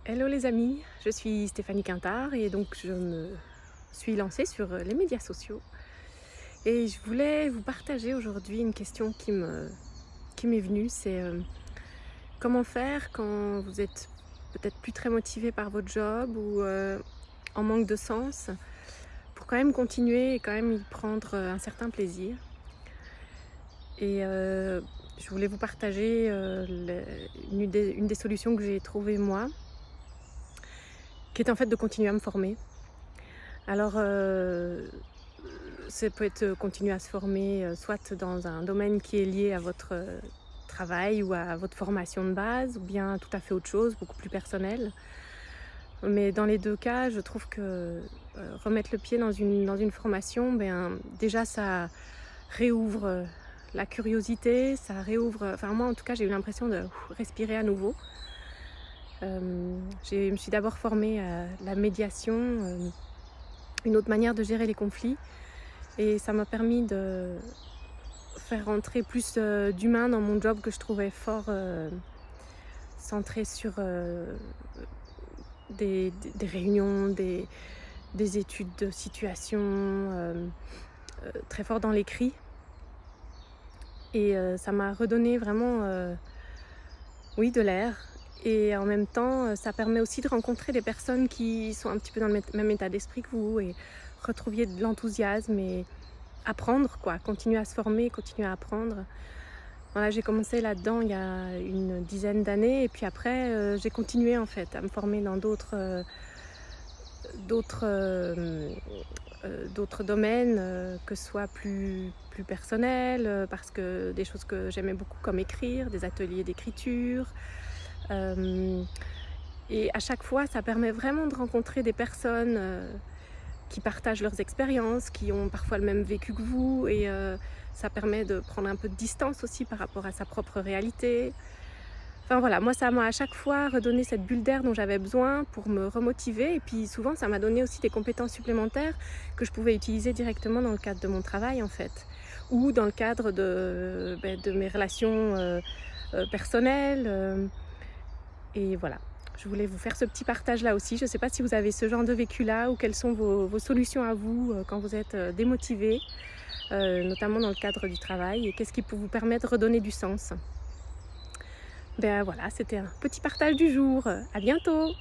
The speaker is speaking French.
Hello les amis, je suis Stéphanie Quintard et donc je me suis lancée sur les médias sociaux et je voulais vous partager aujourd'hui une question qui m'est venue, c'est comment faire quand vous êtes peut-être plus très motivé par votre job ou en manque de sens pour quand même continuer et quand même y prendre un certain plaisir. Et je voulais vous partager une des solutions que j'ai trouvées moi, qui est en fait de continuer à me former. Alors, ça peut être continuer à se former, soit dans un domaine qui est lié à votre travail ou à votre formation de base, ou bien tout à fait autre chose, beaucoup plus personnel. Mais dans les 2 cas, je trouve que, remettre le pied dans une formation, déjà ça réouvre, la curiosité, ça réouvre, enfin moi en tout cas j'ai eu l'impression de respirer à nouveau. Je me suis d'abord formée à la médiation, une autre manière de gérer les conflits. Et ça m'a permis de faire rentrer plus d'humain dans mon job que je trouvais fort centré sur des réunions, des études de situation, très fort dans l'écrit. Et ça m'a redonné vraiment oui, de l'air. Et en même temps, ça permet aussi de rencontrer des personnes qui sont un petit peu dans le même état d'esprit que vous et retrouver de l'enthousiasme et apprendre quoi, continuer à se former, continuer à apprendre. Voilà, j'ai commencé là-dedans il y a une dizaine d'années et puis après, j'ai continué en fait à me former dans d'autres domaines, que ce soit plus personnels, parce que des choses que j'aimais beaucoup comme écrire, des ateliers d'écriture. Hem et à chaque fois, ça permet vraiment de rencontrer des personnes, qui partagent leurs expériences, qui ont parfois le même vécu que vous et ça permet de prendre un peu de distance aussi par rapport à sa propre réalité. Enfin voilà, moi ça m'a à chaque fois redonné cette bulle d'air dont j'avais besoin pour me remotiver et puis souvent ça m'a donné aussi des compétences supplémentaires que je pouvais utiliser directement dans le cadre de mon travail en fait ou dans le cadre de mes relations, personnelles, et voilà. Je voulais vous faire ce petit partage-là aussi. Je ne sais pas si vous avez ce genre de vécu-là ou quelles sont vos solutions à vous quand vous êtes démotivé, notamment dans le cadre du travail, et qu'est-ce qui peut vous permettre de redonner du sens. Ben voilà, c'était un petit partage du jour. À bientôt!